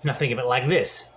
Now think of it like this.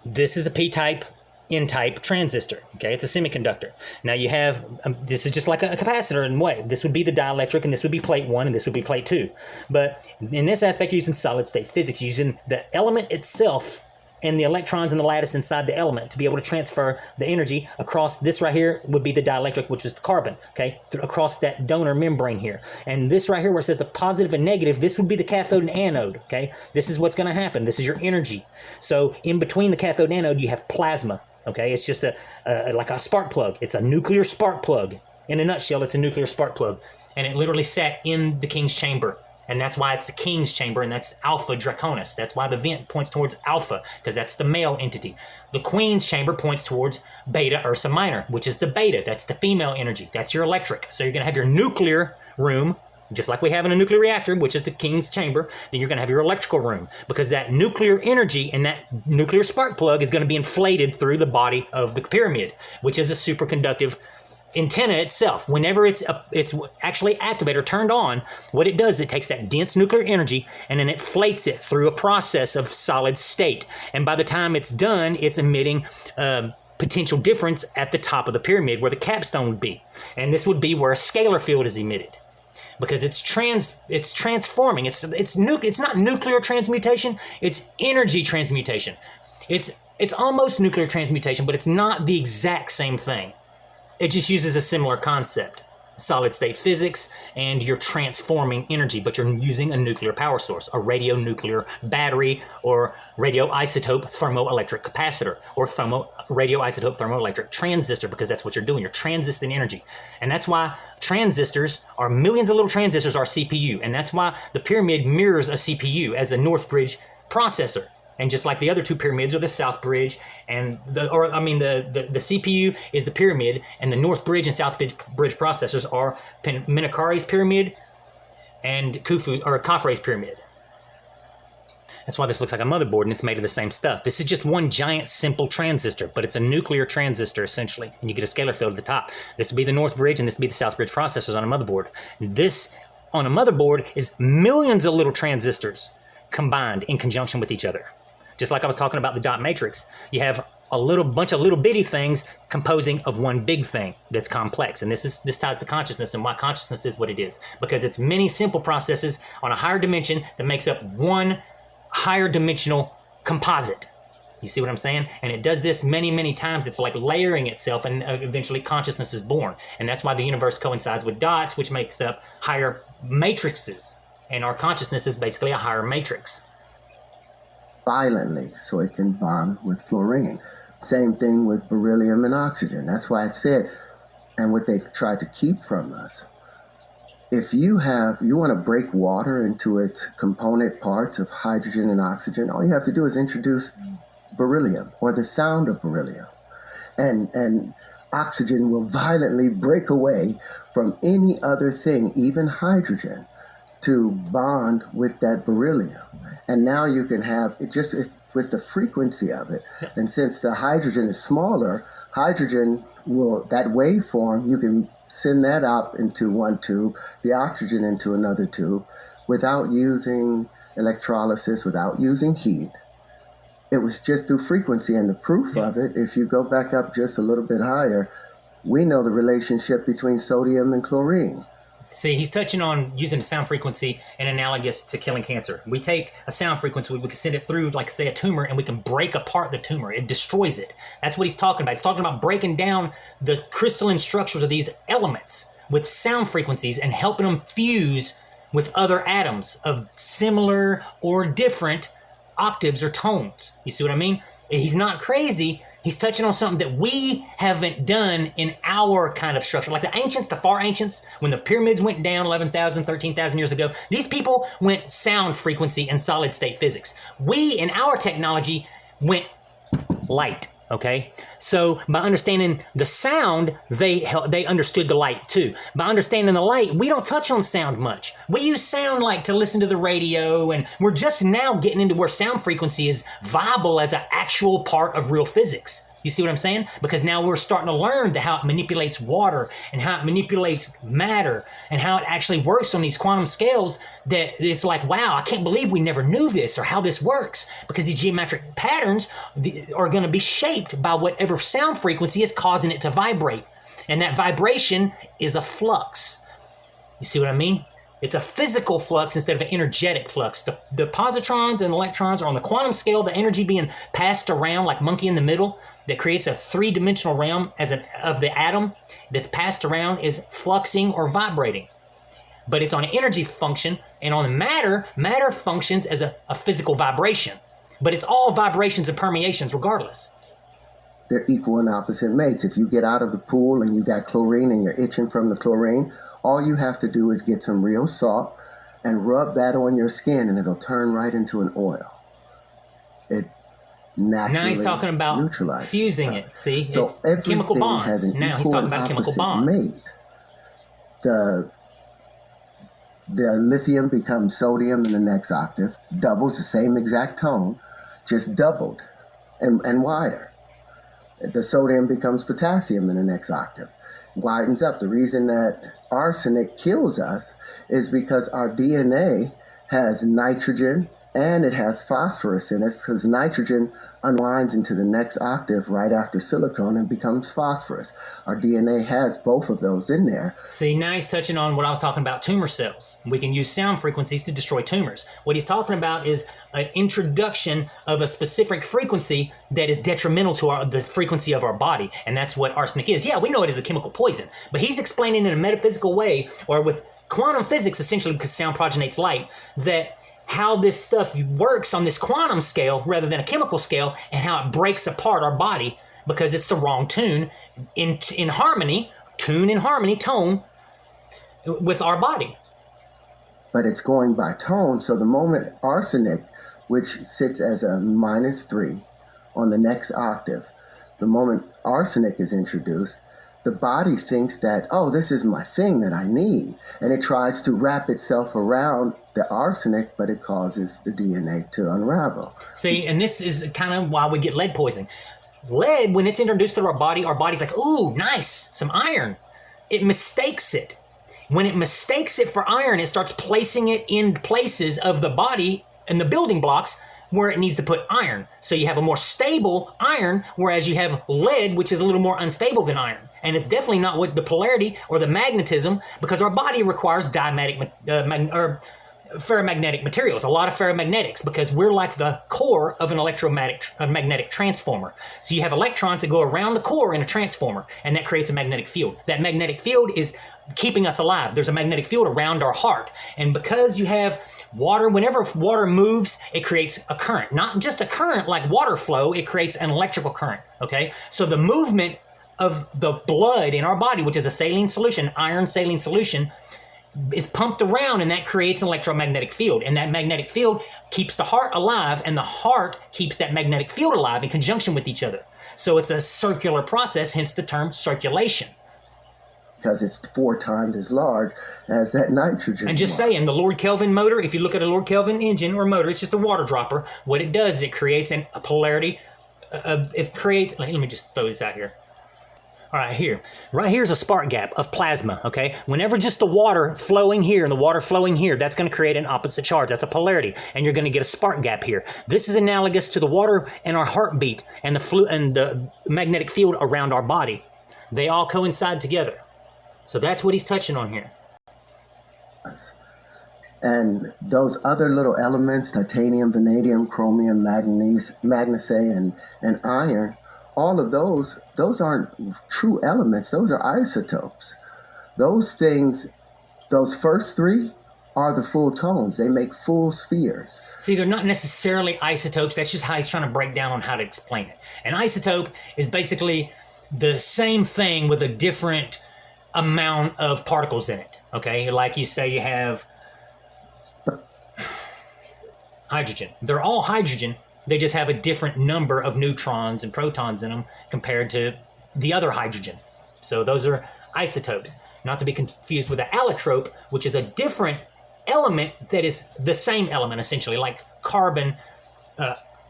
This is a P-type, N-type transistor. Okay, it's a semiconductor. Now you have, this is just like a capacitor in a way. This would be the dielectric, and this would be plate 1, and this would be plate 2. But in this aspect, you're using solid-state physics, using the element itself and the electrons and the lattice inside the element to be able to transfer the energy across. This right here would be the dielectric, which is the carbon, okay, across that donor membrane here. And this right here where it says the positive and negative, this would be the cathode and anode, okay? This is what's going to happen. This is your energy. So in between the cathode and anode, you have plasma, okay? It's just like a spark plug. It's a nuclear spark plug. In a nutshell, it's a nuclear spark plug. And it literally sat in the king's chamber. And that's why it's the king's chamber, and that's Alpha Draconis. That's why the vent points towards Alpha, because that's the male entity. The queen's chamber points towards Beta Ursa Minor, which is the beta. That's the female energy. That's your electric. So you're going to have your nuclear room, just like we have in a nuclear reactor, which is the king's chamber. Then you're going to have your electrical room, because that nuclear energy and that nuclear spark plug is going to be inflated through the body of the pyramid, which is a superconductive antenna itself. Whenever it's actually activated or turned on, what it does is it takes that dense nuclear energy and then it inflates it through a process of solid state. And by the time it's done, it's emitting potential difference at the top of the pyramid where the capstone would be. And this would be where a scalar field is emitted, because it's transforming. It's not nuclear transmutation, it's energy transmutation. It's almost nuclear transmutation, but it's not the exact same thing. It just uses a similar concept, solid state physics, and you're transforming energy, but you're using a nuclear power source, a radionuclear battery, or radioisotope thermoelectric capacitor, or radioisotope thermoelectric transistor, because that's what you're doing. You're transisting energy. And that's why transistors are millions of little transistors are CPU. And that's why the pyramid mirrors a CPU as a North Bridge processor. And just like the other two pyramids are the South Bridge, and the CPU is the pyramid, and the North Bridge and South Bridge processors are Menkaures pyramid and Khafre's pyramid. That's why this looks like a motherboard, and it's made of the same stuff. This is just one giant simple transistor, but it's a nuclear transistor essentially, and you get a scalar field at the top. This would be the North Bridge, and this would be the South Bridge processors on a motherboard. This on a motherboard is millions of little transistors combined in conjunction with each other. Just like I was talking about the dot matrix, you have a little bunch of little bitty things composing of one big thing that's complex. And this ties to consciousness and why consciousness is what it is. Because it's many simple processes on a higher dimension that makes up one higher dimensional composite. You see what I'm saying? And it does this many, many times. It's like layering itself, and eventually consciousness is born. And that's why the universe coincides with dots, which makes up higher matrices. And our consciousness is basically a higher matrix. Violently, so it can bond with fluorine. Same thing with beryllium and oxygen. That's why it said, and what they've tried to keep from us, if you want to break water into its component parts of hydrogen and oxygen, all you have to do is introduce beryllium or the sound of beryllium. And oxygen will violently break away from any other thing, even hydrogen, to bond with that beryllium. And now you can have it just with the frequency of it. And since the hydrogen is smaller, hydrogen will, that waveform, you can send that up into one tube, the oxygen into another tube, without using electrolysis, without using heat. It was just through frequency. And the proof of it, if you go back up just a little bit higher, we know the relationship between sodium and chlorine. See, he's touching on using a sound frequency and analogous to killing cancer. We take a sound frequency, we can send it through, like, say, a tumor, and we can break apart the tumor. It destroys it. That's what he's talking about. He's talking about breaking down the crystalline structures of these elements with sound frequencies and helping them fuse with other atoms of similar or different octaves or tones. You see what I mean? He's not crazy. He's touching on something that we haven't done in our kind of structure. Like the ancients, the far ancients, when the pyramids went down 11,000, 13,000 years ago, these people went sound frequency and solid state physics. We, in our technology, went light, okay? So by understanding the sound, they understood the light too. By understanding the light, we don't touch on sound much. We use sound like to listen to the radio, and we're just now getting into where sound frequency is viable as an actual part of real physics. You see what I'm saying? Because now we're starting to learn how it manipulates water and how it manipulates matter and how it actually works on these quantum scales, that it's like, wow, I can't believe we never knew this or how this works, because these geometric patterns are going to be shaped by whatever sound frequency is causing it to vibrate. And that vibration is a flux. You see what I mean? It's a physical flux instead of an energetic flux. The positrons and electrons are on the quantum scale, the energy being passed around like monkey in the middle that creates a three-dimensional realm of the atom that's passed around is fluxing or vibrating. But it's on an energy function, and on the matter functions as a physical vibration. But it's all vibrations and permeations regardless. They're equal and opposite mates. If you get out of the pool and you got chlorine and you're itching from the chlorine, all you have to do is get some real salt and rub that on your skin, and it'll turn right into an oil. It naturally now he's talking about neutralizes fusing it. See, so it's chemical bonds. Has an now he's equal talking and about chemical opposite bond. mate. The lithium becomes sodium in the next octave, doubles the same exact tone, just doubled and wider. The sodium becomes potassium in the next octave, widens up. The reason that arsenic kills us is because our DNA has nitrogen and it has phosphorus in it, because nitrogen unwinds into the next octave right after silicon and becomes phosphorus. Our DNA has both of those in there. See, now he's touching on what I was talking about, tumor cells. We can use sound frequencies to destroy tumors. What he's talking about is an introduction of a specific frequency that is detrimental to the frequency of our body, and that's what arsenic is. Yeah, we know it is a chemical poison, but he's explaining in a metaphysical way, or with quantum physics, essentially, because sound progenites light, that how this stuff works on this quantum scale rather than a chemical scale, and how it breaks apart our body because it's the wrong tune in harmony, tone with our body. But it's going by tone, so the moment arsenic, which sits as a -3 on the next octave, the moment arsenic is introduced, the body thinks that, oh, this is my thing that I need. And it tries to wrap itself around the arsenic, but it causes the DNA to unravel. See, and this is kind of why we get lead poisoning. Lead, when it's introduced to our body's like, ooh, nice, some iron. It mistakes it. When it mistakes it for iron, it starts placing it in places of the body and the building blocks where it needs to put iron. So you have a more stable iron, whereas you have lead, which is a little more unstable than iron. And it's definitely not what the polarity or the magnetism, because our body requires ferromagnetic materials, a lot of ferromagnetics, because we're like the core of an electromagnetic transformer. So you have electrons that go around the core in a transformer, and that creates a magnetic field. That magnetic field is keeping us alive. There's a magnetic field around our heart. And because you have water, whenever water moves, it creates a current. Not just a current like water flow, it creates an electrical current, okay? So the movement of the blood in our body, which is a saline solution, iron saline solution, is pumped around, and that creates an electromagnetic field. And that magnetic field keeps the heart alive, and the heart keeps that magnetic field alive in conjunction with each other. So it's a circular process, hence the term circulation. Because it's 4 times as large as that nitrogen. And just saying, the Lord Kelvin motor, if you look at a Lord Kelvin engine or motor, it's just a water dropper. What it does is it creates a polarity. Let me just throw this out here. All right, here. Right here's a spark gap of plasma, okay? Whenever just the water flowing here and the water flowing here, that's going to create an opposite charge. That's a polarity, and you're going to get a spark gap here. This is analogous to the water and our heartbeat and the magnetic field around our body. They all coincide together. So that's what he's touching on here. And those other little elements, titanium, vanadium, chromium, manganese, and iron, all of those aren't true elements. Those are isotopes. Those things, those first 3 are the full tones. They make full spheres. See, they're not necessarily isotopes. That's just how he's trying to break down on how to explain it. An isotope is basically the same thing with a different amount of particles in it, okay? Like you say you have hydrogen. They're all hydrogen. They just have a different number of neutrons and protons in them compared to the other hydrogen. So those are isotopes, not to be confused with an allotrope, which is a different element that is the same element, essentially, like carbon,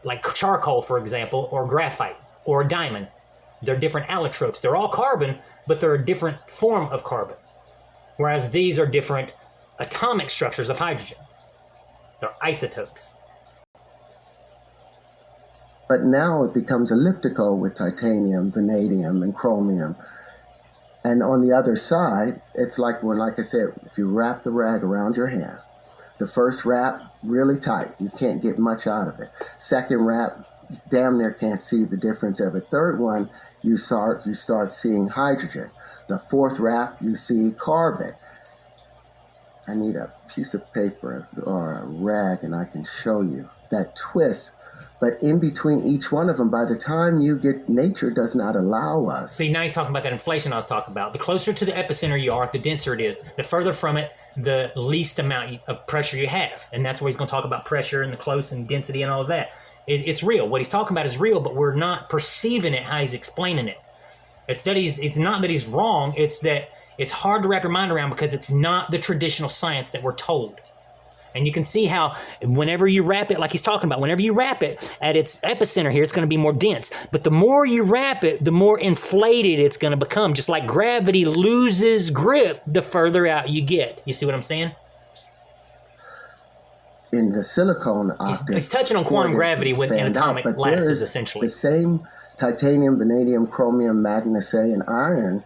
like charcoal, for example, or graphite, or diamond. They're different allotropes. They're all carbon, but they're a different form of carbon. Whereas these are different atomic structures of hydrogen. They're isotopes. But now it becomes elliptical with titanium, vanadium, and chromium. And on the other side, it's like when, like I said, if you wrap the rag around your hand, the first wrap, really tight. You can't get much out of it. Second wrap, damn near can't see the difference of it. Third one, you start seeing hydrogen. The fourth wrap, you see carbon. I need a piece of paper or a rag and I can show you that twist. But in between each one of them, by the time you get, nature does not allow us. See, now he's talking about that inflation I was talking about. The closer to the epicenter you are, the denser it is. The further from it, the least amount of pressure you have. And that's where he's going to talk about pressure and the close and density and all of that. It's real. What he's talking about is real, but we're not perceiving it how he's explaining it. It's not that he's wrong. It's that it's hard to wrap your mind around because it's not the traditional science that we're told. And you can see how whenever you wrap it, like he's talking about, whenever you wrap it at its epicenter here, it's going to be more dense. But the more you wrap it, the more inflated it's going to become. Just like gravity loses grip the further out you get. You see what I'm saying? In the silicone optic, he's touching on quantum gravity with atomic lattices, essentially. The same titanium, vanadium, chromium, magnesia, and iron,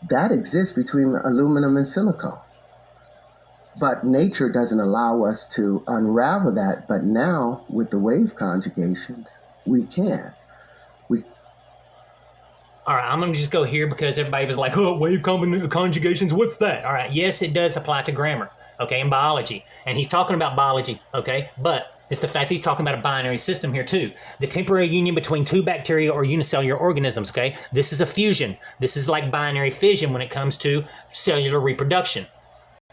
that exists between aluminum and silicone. But nature doesn't allow us to unravel that. But now, with the wave conjugations, we can. All right, I'm going to just go here because everybody was like, oh, wave conjugations, what's that? All right, yes, it does apply to grammar, okay, and biology. And he's talking about biology, okay? But it's the fact that he's talking about a binary system here, too. The temporary union between two bacteria or unicellular organisms, okay? This is a fusion. This is like binary fission when it comes to cellular reproduction.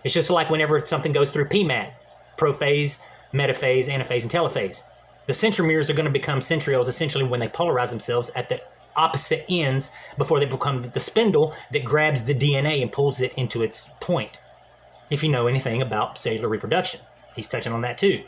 It's just like whenever something goes through PMAT, prophase, metaphase, anaphase, and telophase. The centromeres are going to become centrioles essentially when they polarize themselves at the opposite ends before they become the spindle that grabs the DNA and pulls it into its point. If you know anything about cellular reproduction, he's touching on that too.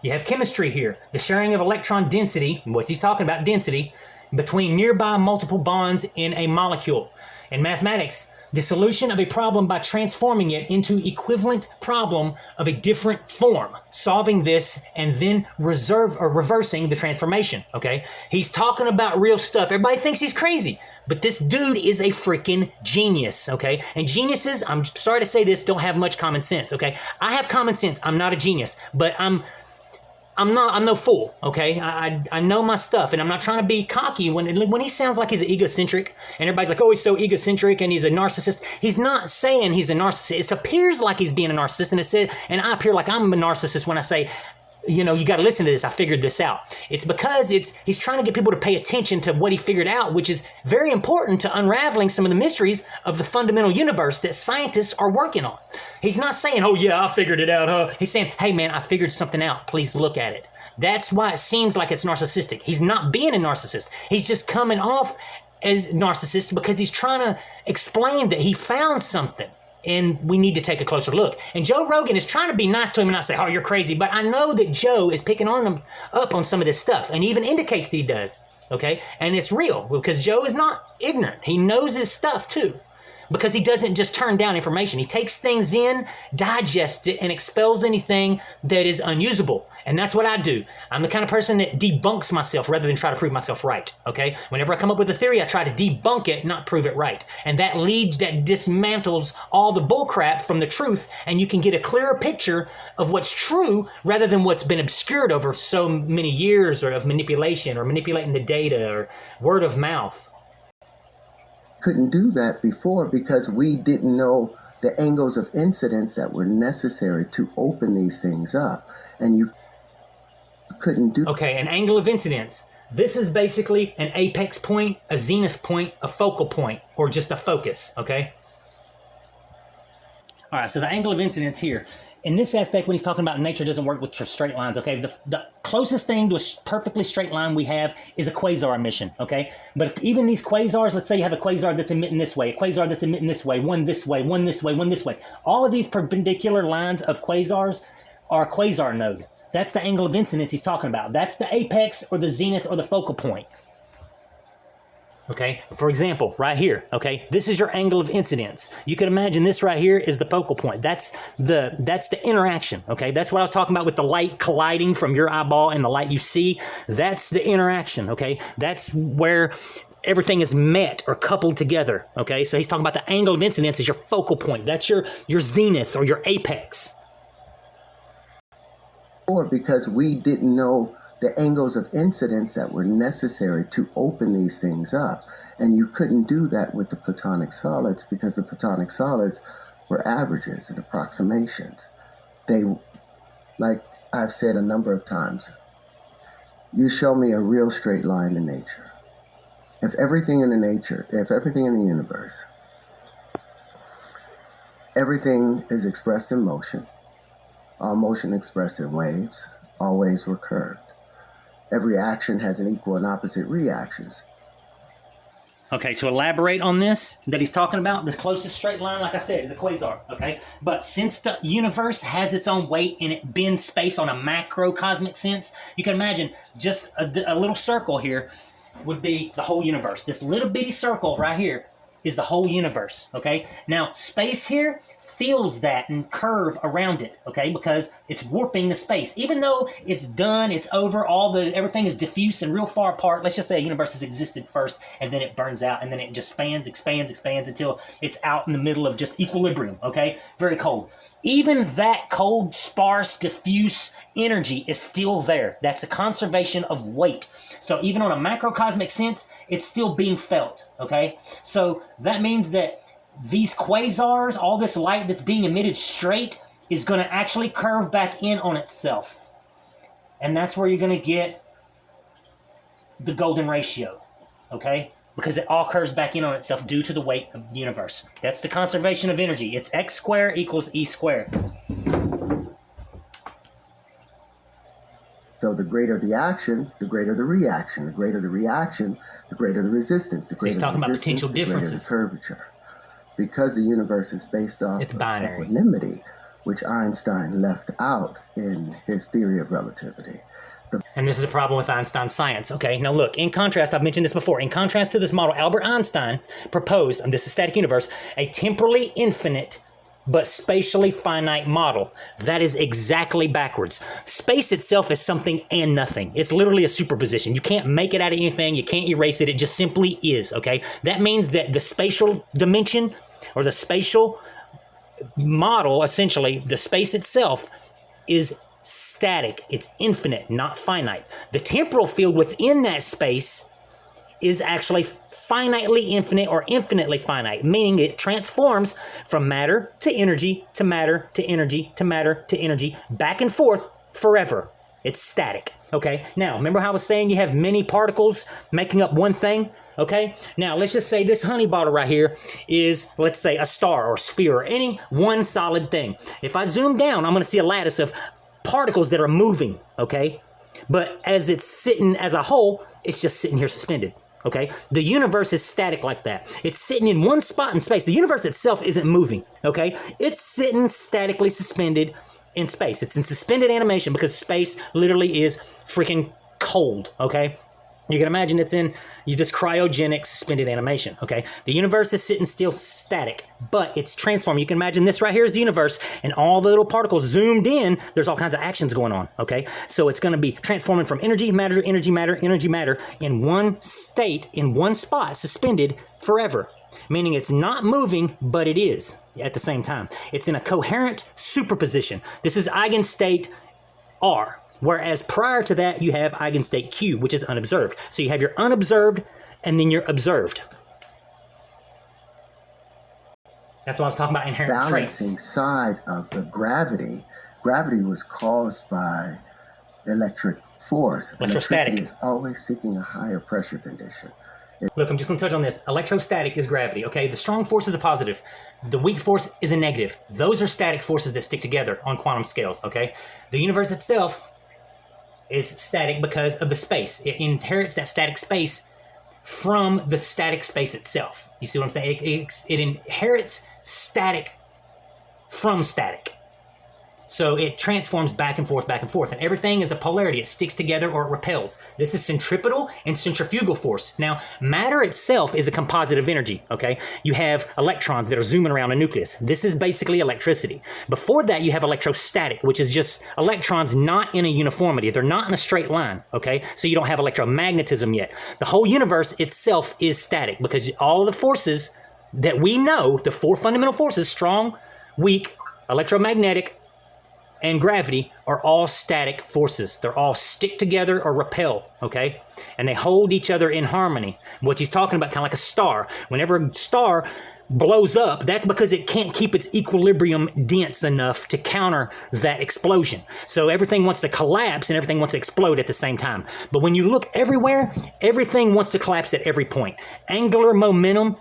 You have chemistry here, the sharing of electron density, what he's talking about, density, between nearby multiple bonds in a molecule. In mathematics, the solution of a problem by transforming it into equivalent problem of a different form, solving this and then reversing the transformation, okay? He's talking about real stuff. Everybody thinks he's crazy, but this dude is a freaking genius, okay? And geniuses, I'm sorry to say this, don't have much common sense, okay? I have common sense. I'm not a genius, but I'm no fool, okay? I know my stuff, and I'm not trying to be cocky. When he sounds like he's egocentric, and everybody's like, oh, he's so egocentric, and he's a narcissist. He's not saying he's a narcissist. It appears like he's being a narcissist, and I appear like I'm a narcissist when I say, you know, you got to listen to this. I figured this out. It's because he's trying to get people to pay attention to what he figured out, which is very important to unraveling some of the mysteries of the fundamental universe that scientists are working on. He's not saying, oh, yeah, I figured it out, huh? He's saying, hey, man, I figured something out. Please look at it. That's why it seems like it's narcissistic. He's not being a narcissist. He's just coming off as narcissist because he's trying to explain that he found something. And we need to take a closer look. And Joe Rogan is trying to be nice to him and not say, oh, you're crazy. But I know that Joe is picking on him up on some of this stuff and even indicates that he does. Okay? And it's real because Joe is not ignorant. He knows his stuff too. Because he doesn't just turn down information. He takes things in, digests it, and expels anything that is unusable. And that's what I do. I'm the kind of person that debunks myself rather than try to prove myself right. Okay? Whenever I come up with a theory, I try to debunk it, not prove it right. And that dismantles all the bullcrap from the truth, and you can get a clearer picture of what's true rather than what's been obscured over so many years or of manipulation or manipulating the data or word of mouth. Couldn't do that before because we didn't know the angles of incidence that were necessary to open these things up. And you couldn't do. Okay, an angle of incidence. This is basically an apex point, a zenith point, a focal point, or just a focus, okay? All right, so the angle of incidence here. In this aspect, when he's talking about nature doesn't work with straight lines, okay? The closest thing to a perfectly straight line we have is a quasar emission, okay? But even these quasars, let's say you have a quasar that's emitting this way, a quasar that's emitting this way, one this way, one this way, one this way. All of these perpendicular lines of quasars are a quasar node. That's the angle of incidence he's talking about. That's the apex or the zenith or the focal point. Okay, for example, right here, okay, this is your angle of incidence. You can imagine this right here is the focal point. That's the interaction, okay? That's what I was talking about with the light colliding from your eyeball and the light you see. That's the interaction, okay? That's where everything is met or coupled together, okay? So he's talking about the angle of incidence is your focal point. That's your zenith or your apex. Or because we didn't know the angles of incidence that were necessary to open these things up. And you couldn't do that with the platonic solids because the platonic solids were averages and approximations. They, like I've said a number of times, you show me a real straight line in nature. If everything in the universe, everything is expressed in motion, all motion expressed in waves, all waves were curved. Every action has an equal and opposite reactions. Okay, to elaborate on this that he's talking about, the closest straight line, like I said, is a quasar, okay? But since the universe has its own weight and it bends space on a macrocosmic sense, you can imagine just a little circle here would be the whole universe. This little bitty circle right here is the whole universe, okay? Now, space here feels that and curve around it, okay? Because it's warping the space. Even though it's done, it's over, everything is diffuse and real far apart. Let's just say a universe has existed first, and then it burns out, and then it just expands until it's out in the middle of just equilibrium, okay? Very cold. Even that cold, sparse, diffuse energy is still there. That's a conservation of weight. So even on a macrocosmic sense, it's still being felt, okay? So that means that these quasars, all this light that's being emitted straight, is going to actually curve back in on itself. And that's where you're going to get the golden ratio, okay? Because it all curves back in on itself due to the weight of the universe. That's the conservation of energy. It's x squared equals E squared. So the greater the action, the greater the reaction. The greater the reaction, the greater the resistance. The greater he's talking the about resistance, potential the greater differences. the curvature. Because the universe is based off It's binary. equanimity, which Einstein left out in his theory of relativity. And this is a problem with Einstein's science. Okay, now look, in contrast, I've mentioned this before, in contrast to this model, Albert Einstein proposed, and this is static universe, a temporally infinite but spatially finite model. That is exactly backwards. Space itself is something and nothing. It's literally a superposition. You can't make it out of anything. You can't erase it. It just simply is, okay? That means that the spatial dimension or the spatial model, essentially, the space itself is static. It's infinite, not finite. The temporal field within that space is actually finitely infinite or infinitely finite, meaning it transforms from matter to energy to matter to energy to matter to energy, back and forth forever. It's static, okay? Now, remember how I was saying you have many particles making up one thing? Okay, now let's just say this honey bottle right here is, let's say, a star or sphere or any one solid thing. If I zoom down, I'm going to see a lattice of particles that are moving, okay? But as it's sitting as a whole, it's just sitting here suspended, okay? The universe is static like that. It's sitting in one spot in space. The universe itself isn't moving, okay? It's sitting statically suspended in space. It's in suspended animation because space literally is freaking cold, okay? You can imagine it's in just cryogenic suspended animation, okay? The universe is sitting still static, but it's transforming. You can imagine this right here is the universe, and all the little particles zoomed in, there's all kinds of actions going on, okay? So it's going to be transforming from energy, matter, energy, matter, energy, matter in one state, in one spot, suspended forever, meaning it's not moving, but it is at the same time. It's in a coherent superposition. This is eigenstate R. Whereas prior to that, you have eigenstate Q, which is unobserved. So you have your unobserved and then your observed. That's what I was talking about, inherent balancing traits. Side of the gravity. Gravity was caused by electric force. Electrostatic. Electricity is always seeking a higher pressure condition. Look, I'm just going to touch on this. Electrostatic is gravity, okay? The strong force is a positive. The weak force is a negative. Those are static forces that stick together on quantum scales, okay? The universe itself is static because of the space. It inherits that static space from the static space itself. You see what I'm saying? It inherits static from static. So it transforms back and forth, and everything is a polarity. It sticks together or it repels. This is centripetal and centrifugal force. Now, matter itself is a composite of energy, okay? You have electrons that are zooming around a nucleus. This is basically electricity. Before that, you have electrostatic, which is just electrons not in a uniformity. They're not in a straight line, okay? So you don't have electromagnetism yet. The whole universe itself is static because all the forces that we know, the four fundamental forces, strong, weak, electromagnetic, and gravity, are all static forces. They're all stick together or repel, okay? And they hold each other in harmony. What he's talking about, kind of like a star. Whenever a star blows up, that's because it can't keep its equilibrium dense enough to counter that explosion. So everything wants to collapse and everything wants to explode at the same time. But when you look everywhere, everything wants to collapse at every point. Angular momentum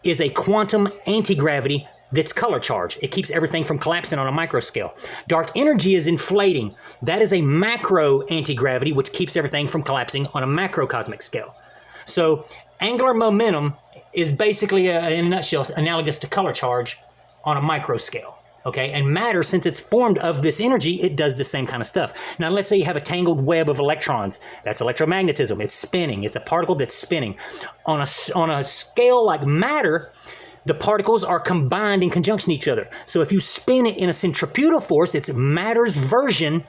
is a quantum anti-gravity that's color charge. It keeps everything from collapsing on a micro scale. Dark energy is inflating. That is a macro anti-gravity, which keeps everything from collapsing on a macrocosmic scale. So angular momentum is basically, in a nutshell, analogous to color charge on a micro scale. Okay, and matter, since it's formed of this energy, it does the same kind of stuff. Now, let's say you have a tangled web of electrons. That's electromagnetism. It's spinning. It's a particle that's spinning. On a scale like matter, the particles are combined in conjunction to each other. So if you spin it in a centripetal force, it's matter's version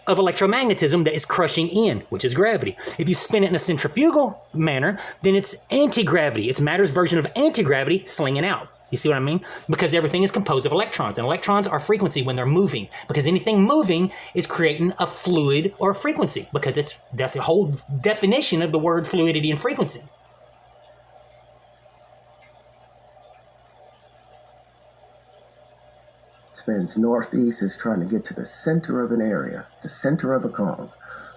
of electromagnetism that is crushing in, which is gravity. If you spin it in a centrifugal manner, then it's anti-gravity. It's matter's version of anti-gravity slinging out. You see what I mean? Because everything is composed of electrons, and electrons are frequency when they're moving, because anything moving is creating a fluid or a frequency, because it's the whole definition of the word fluidity and frequency. Spins northeast is trying to get to the center of an area, the center of a cone.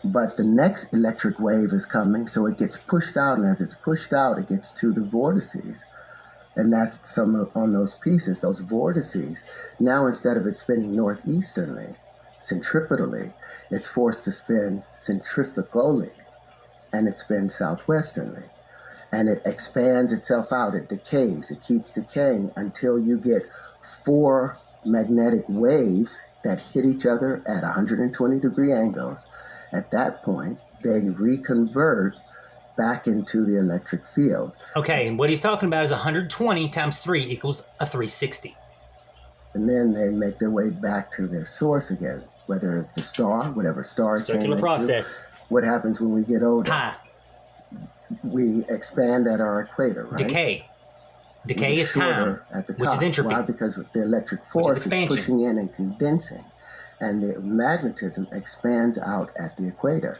But the next electric wave is coming, so it gets pushed out, and as it's pushed out, it gets to the vortices. And that's some on those pieces, those vortices. Now, instead of it spinning northeasterly, centripetally, it's forced to spin centrifugally, and it spins southwesternly. And it expands itself out, it decays, it keeps decaying until you get four magnetic waves that hit each other at 120-degree angles. At that point, they reconvert back into the electric field. Okay, and what he's talking about is 120 times 3 equals a 360. And then they make their way back to their source again, whether it's the star, whatever star it Circular process. What happens when we get older? Pi. We expand at our equator, right? Decay. Decay is time, at the top. which is entropy. Why? Because the electric force is pushing in and condensing, and the magnetism expands out at the equator.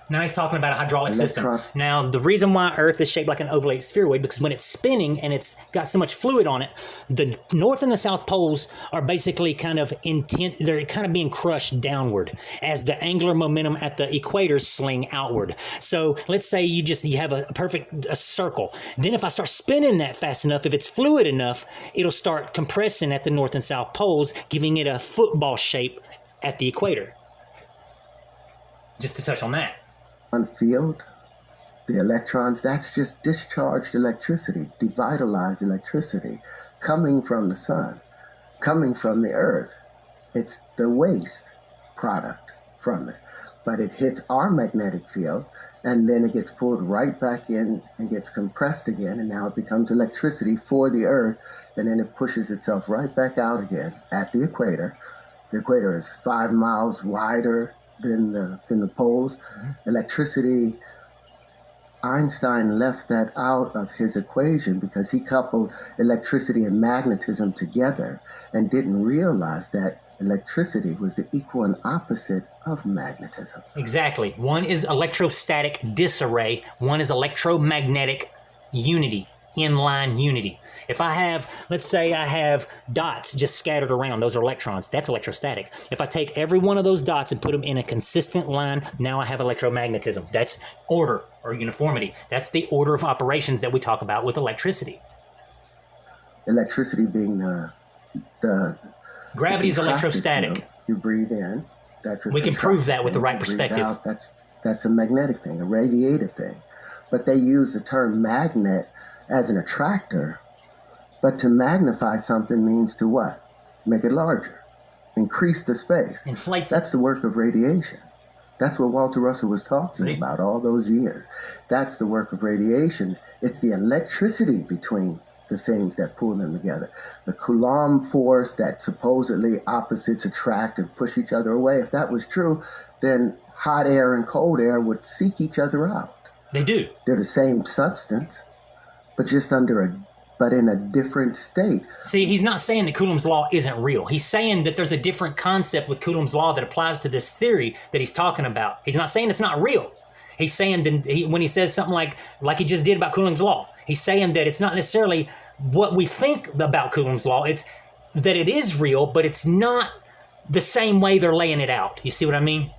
Now he's talking about a hydraulic system. Now, the reason why Earth is shaped like an ovate spheroid, because when it's spinning and it's got so much fluid on it, the North and the South poles are basically kind of they're kind of being crushed downward as the angular momentum at the equators sling outward. So let's say you have a perfect circle. Then if I start spinning that fast enough, if it's fluid enough, it'll start compressing at the North and South poles, giving it a football shape at the equator. Just to touch on that. On field, the electrons, that's just discharged electricity, devitalized electricity, coming from the sun, coming from the earth. It's the waste product from it. But it hits our magnetic field, and then it gets pulled right back in and gets compressed again, and now it becomes electricity for the earth, and then it pushes itself right back out again at the equator. The equator is 5 miles wider than the poles. Mm-hmm. Electricity, Einstein left that out of his equation because he coupled electricity and magnetism together and didn't realize that electricity was the equal and opposite of magnetism. Exactly. One is electrostatic disarray. One is electromagnetic unity, inline unity. If I have, let's say I have dots just scattered around, those are electrons, that's electrostatic. If I take every one of those dots and put them in a consistent line, now I have electromagnetism. That's order or uniformity. That's the order of operations that we talk about with electricity. Electricity being the gravity is electrostatic. Field. You breathe in. We can prove that with the right perspective. Out, that's a magnetic thing, a radiative thing. But they use the term magnet as an attractor. But to magnify something means to what? Make it larger. increase the space. Inflates That's the work of radiation. That's what Walter Russell was talking about all those years. That's the work of radiation. It's the electricity between the things that pull them together. The Coulomb force that supposedly opposites attract and push each other away. If that was true, then hot air and cold air would seek each other out. They do. They're the same substance, but just but in a different state. See, he's not saying that Coulomb's law isn't real. He's saying that there's a different concept with Coulomb's law that applies to this theory that he's talking about. He's not saying it's not real. He's saying that when he says something like he just did about Coulomb's law, he's saying that it's not necessarily what we think about Coulomb's law. It's that it is real, but it's not the same way they're laying it out. You see what I mean?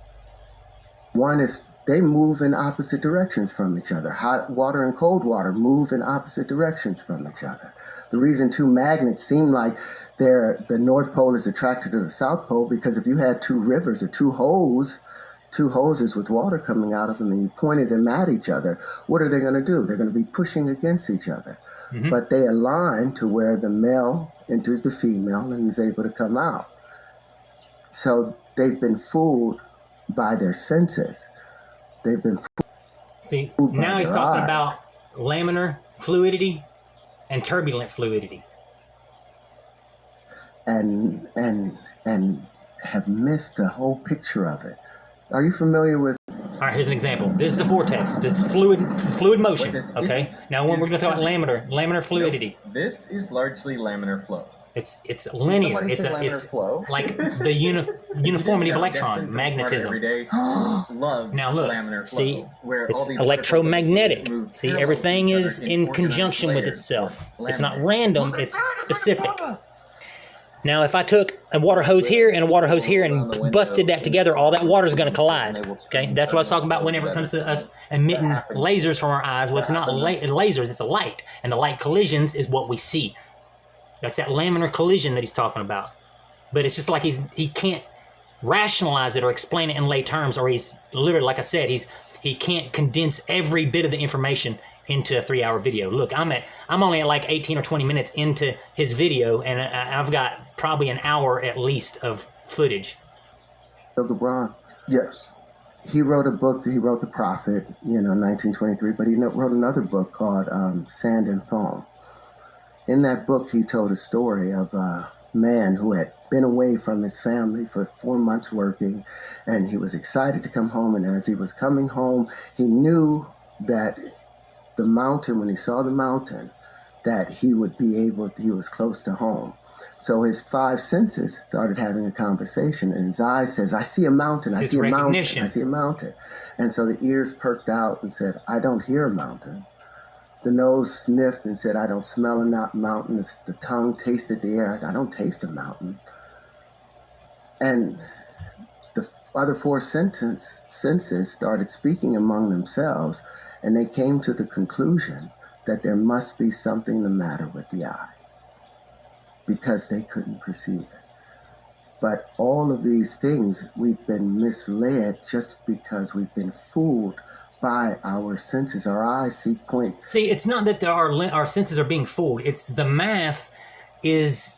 One is they move in opposite directions from each other. Hot water and cold water move in opposite directions from each other. The reason two magnets seem like the North Pole is attracted to the South Pole, because if you had two rivers or two hoses with water coming out of them and you pointed them at each other, what are they going to do? They're going to be pushing against each other. Mm-hmm. But they align to where the male enters the female and is able to come out. So they've been fooled by their senses. They've been See, now he's talking about laminar fluidity and turbulent fluidity. And have missed the whole picture of it. Are you familiar with... All right, here's an example. This is a vortex. This is fluid motion, okay? Now when we're going to talk about laminar fluidity. No, this is largely laminar flow. It's linear. It's flow. Like the uniformity of electrons, magnetism. Every day loves now look, laminar flow, see, where it's all the electromagnetic. See, everything is in conjunction with itself. It's not random, it's specific. Now, if I took a water hose here and a water hose here and busted that together, all that water is going to collide. Okay, that's what I was talking about whenever it comes to us emitting lasers from our eyes. Well, it's not lasers, it's a light. And the light collisions is what we see. That's that laminar collision that he's talking about. But it's just like he can't rationalize it or explain it in lay terms, or he's literally, like I said, he can't condense every bit of the information into a 3-hour video. Look, I'm only at like 18 or 20 minutes into his video, and I've got probably an hour at least of footage. LeBron, yes. He wrote a book, he wrote The Prophet, 1923, but he wrote another book called Sand and Foam. In that book, he told a story of a man who had been away from his family for 4 months working, and he was excited to come home. And as he was coming home, he knew that the mountain, when he saw the mountain, that he was close to home. So his 5 senses started having a conversation, and his eyes says, I see a mountain, I see a mountain, I see a mountain. And so the ears perked out and said, I don't hear a mountain. The nose sniffed and said, I don't smell a mountain. The tongue tasted the air. I don't taste a mountain. And the other 4 senses started speaking among themselves, and they came to the conclusion that there must be something the matter with the eye, because they couldn't perceive it. But all of these things, we've been misled just because we've been fooled by our senses. Our eyes see points. See, it's not that our senses are being fooled. It's the math is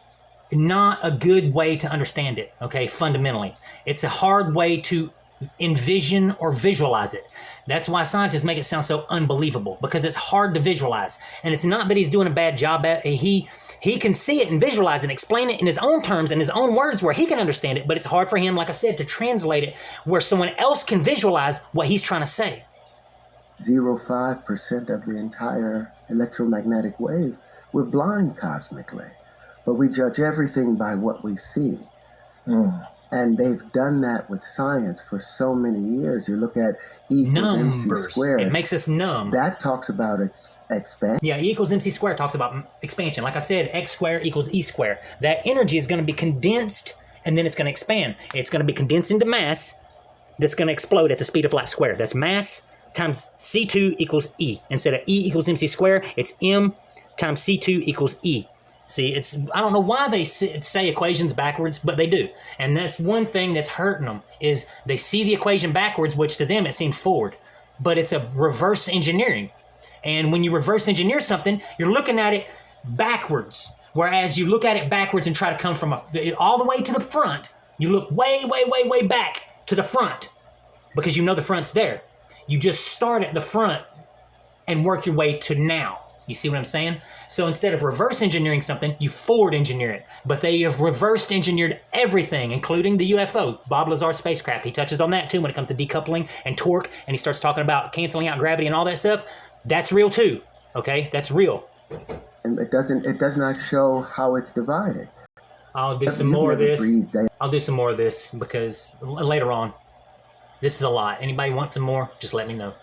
not a good way to understand it, okay, fundamentally. It's a hard way to envision or visualize it. That's why scientists make it sound so unbelievable, because it's hard to visualize. And it's not that he's doing a bad job at it. He can see it and visualize it and explain it in his own terms, in his own words, where he can understand it, but it's hard for him, like I said, to translate it where someone else can visualize what he's trying to say. 0.05% of the entire electromagnetic wave. We're blind cosmically, but we judge everything by what we see. And they've done that with science for so many years. You look at E equals MC squared. It makes us numb. That talks about expansion. Yeah, E equals MC squared talks about expansion. Like I said, X squared equals E squared. That energy is going to be condensed, and then it's going to expand. It's going to be condensed into mass that's going to explode at the speed of light squared. That's mass times C2 equals E. Instead of E equals MC squared, it's M times C2 equals E. See, I don't know why they say equations backwards, but they do. And that's one thing that's hurting them, is they see the equation backwards, which to them it seems forward. But it's a reverse engineering. And when you reverse engineer something, you're looking at it backwards. Whereas you look at it backwards and try to come from all the way to the front, You look way, way, way, way back to the front because you know the front's there. You just start at the front and work your way to now. You see what I'm saying? So instead of reverse engineering something, you forward engineer it. But they have reverse engineered everything, including the UFO, Bob Lazar's spacecraft. He touches on that too when it comes to decoupling and torque, and he starts talking about canceling out gravity and all that stuff. That's real too. Okay? That's real. And it does not show how it's divided. I'll do some more of this. I'll do some more of this because later on. This is a lot. Anybody want some more? Just let me know.